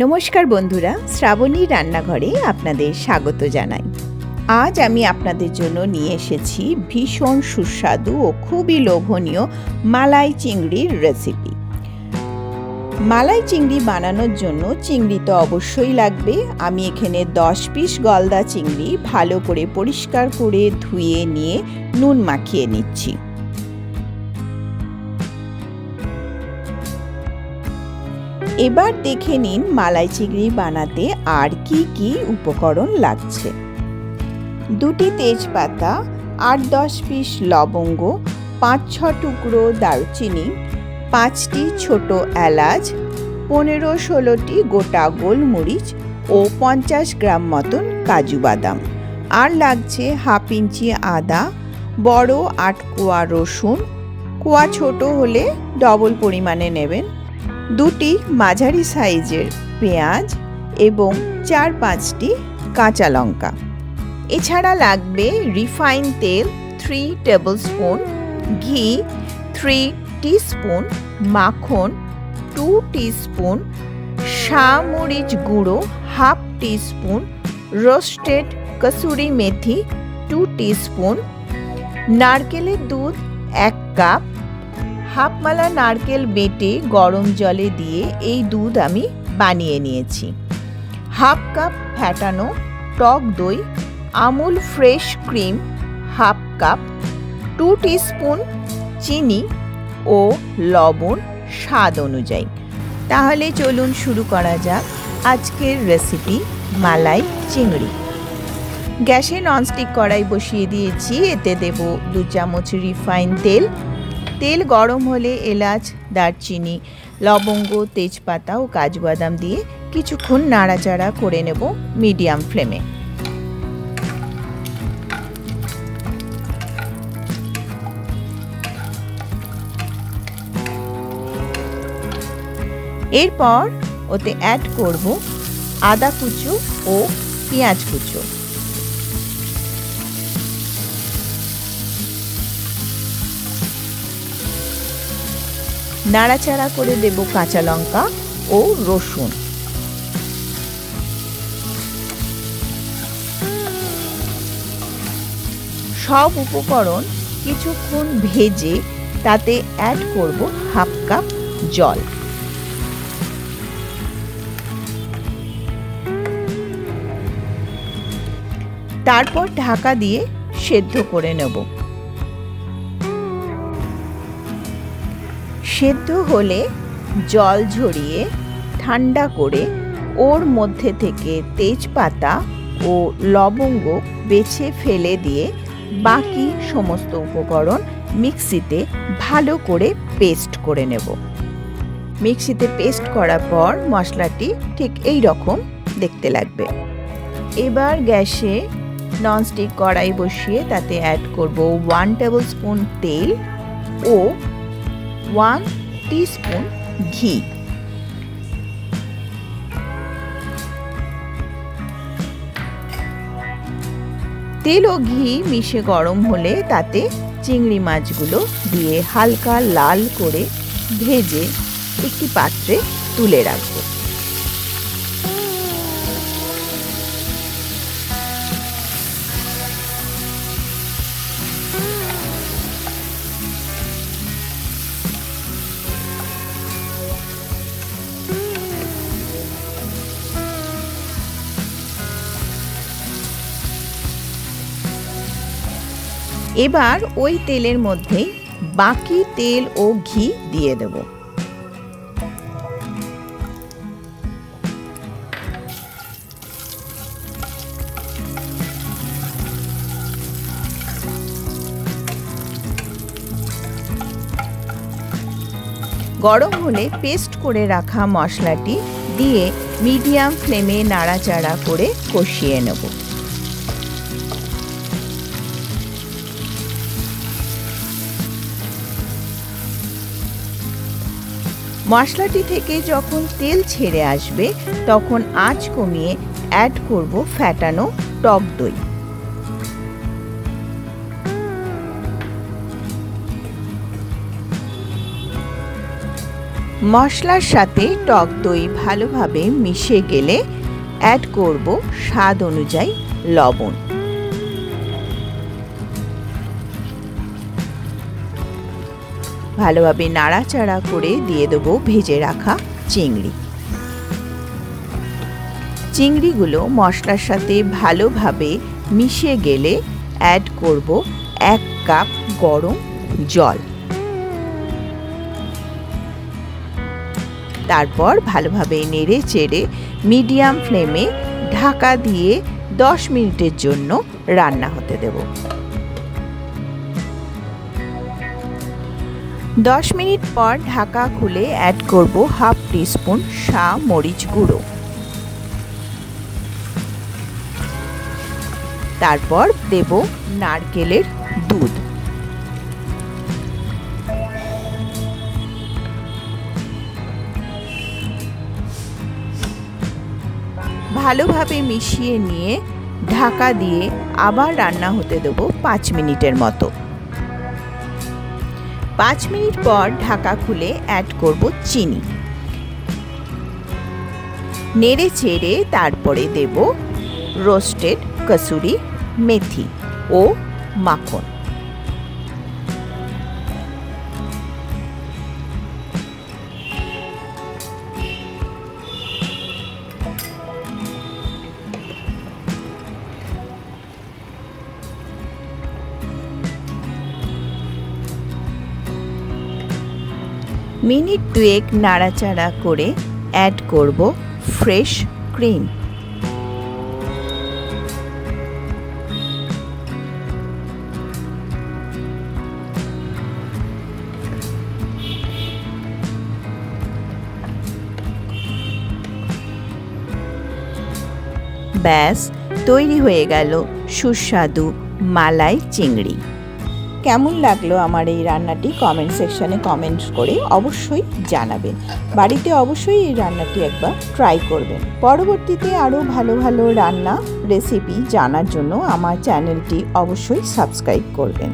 নমস্কার বন্ধুরা, শ্রাবণী রান্নাঘরে আপনাদের স্বাগত জানাই। আজ আমি আপনাদের জন্য নিয়ে এসেছি ভীষণ সুস্বাদু ও খুবই লোভনীয় মালাই চিংড়ির রেসিপি। মালাই চিংড়ি বানানোর জন্য চিংড়ি তো অবশ্যই লাগবে। আমি এখানে 10 পিস গলদা চিংড়ি ভালো করে পরিষ্কার করে ধুয়ে নিয়ে নুন মাখিয়ে নিচ্ছি। এবার দেখে নিন মালাই চিংড়ি বানাতে আর কি কি উপকরণ লাগছে। 2টি তেজপাতা, 8-10 পিস লবঙ্গ, 5-6 টুকরো দারুচিনি, 5টি ছোট এলাচ, 15-16টি গোটা গোলমরিচ ও 50 গ্রাম মতন কাজু বাদাম। আর লাগছে 1/2 ইঞ্চি আদা, বড় 8 কোয়া রসুন, কোয়া ছোট হলে ডবল পরিমাণে নেবেন, 2টি মাঝারি সাইজের পেঁয়াজ এবং 4-5টি কাঁচা লঙ্কা। এছাড়া লাগবে রিফাইন তেল 3 টেবিল স্পুন, ঘি 3 টিস্পুন, মাখন 2 টিস্পুন, শামরিচ গুঁড়ো 1/2 teaspoon, roasted kasuri methi 2 teaspoon, নারকেলের দুধ 1 কাপ, হাফ মালা নারকেল বেটে গরম জলে দিয়ে এই দুধ আমি বানিয়ে নিয়েছি, 1/2 কাপ ফ্যাটানো টক দই, Amul fresh cream 1/2 cup, 2 teaspoon চিনি ও লবণ স্বাদ অনুযায়ী। তাহলে চলুন শুরু করা যাক আজকের রেসিপি মালাই চিংড়ি। গ্যাসে ননস্টিক কড়াই বসিয়ে দিয়েছি, এতে দেব 2 চামচ রিফাইন তেল। তেল গরম হলে এলাচ, দারচিনি, লবঙ্গ, তেজপাতা ও কাজু বাদাম দিয়ে কিছুক্ষণ নাড়াচাড়া করে নেব মিডিয়াম ফ্লেমে। এরপর ওতে অ্যাড করব আদা কুচো ও পেঁয়াজ কুচো। নাড়াচাড়া করে দেব কাঁচা লঙ্কা ও রসুন। সব উপকরণ কিছুক্ষণ ভেজে তাতে অ্যাড করব 1/2 কাপ জল। তারপর ঢাকা দিয়ে সেদ্ধ করে নেব। সেদ্ধ হলে জল ঝরিয়ে ঠান্ডা করে ওর মধ্যে থেকে তেজপাতা ও লবঙ্গ বেছে ফেলে দিয়ে বাকি সমস্ত উপকরণ মিক্সিতে ভালো করে পেস্ট করে নেব। মিক্সিতে পেস্ট করার পর মশলাটি ঠিক এই রকম দেখতে লাগবে। এবার গ্যাসে ননস্টিক কড়াই বসিয়ে তাতে অ্যাড করব 1 টেবিল স্পুন তেল ও 1 টিস্পুন ঘি। তেল ও ঘি মিশে গরম হলে তাতে চিংড়ি মাছগুলো দিয়ে হালকা লাল করে ভেজে একটি পাত্রে তুলে রাখব। এবার ওই তেলের মধ্যেই বাকি তেল ও ঘি দিয়ে দেব। গরম হলে পেস্ট করে রাখা মশলাটি দিয়ে মিডিয়াম ফ্লেমে নাড়াচাড়া করে কষিয়ে নেব। মশলাটি থেকে যখন তেল ছেড়ে আসবে তখন আঁচ কমিয়ে অ্যাড করব ফ্যাটানো টক দই। মশলার সাথে টক দই ভালোভাবে মিশে গেলে অ্যাড করব স্বাদ অনুযায়ী লবণ। ভালোভাবে নাড়াচাড়া করে দিয়ে দেবো ভেজে রাখা চিংড়ি। চিংড়িগুলো মশলার সাথে ভালোভাবে মিশে গেলে অ্যাড করব 1 কাপ গরম জল। তারপর ভালোভাবে নেড়ে চেড়ে মিডিয়াম ফ্লেমে ঢাকা দিয়ে 10 মিনিটের জন্য রান্না হতে দেব। 10 মিনিট পর ঢাকা খুলে অ্যাড করব হাফ টিস্পুন মরিচ গুঁড়ো। তারপর দেব নারকেলের দুধ। ভালোভাবে মিশিয়ে নিয়ে ঢাকা দিয়ে আবার রান্না হতে দেব 5 মিনিটের মতো। 5 মিনিট পর ঢাকা খুলে অ্যাড করব চিনি। নেড়ে চেড়ে তারপরে দেব রোস্টেড কসুরি মেথি ও মাখন। মিনিট 2 নাড়াচাড়া করে অ্যাড করব ফ্রেশ ক্রিম। ব্যাস তৈরি হয়ে গেল সুস্বাদু মালাই চিংড়ি। কেমন লাগলো আমার এই রান্নাটি কমেন্ট সেকশনে কমেন্ট করে অবশ্যই জানাবেন। বাড়িতে অবশ্যই এই রান্নাটি একবার ট্রাই করবেন। পরবর্তীতে আরও ভালো ভালো রান্না রেসিপি জানার জন্য আমার চ্যানেলটি অবশ্যই সাবস্ক্রাইব করবেন।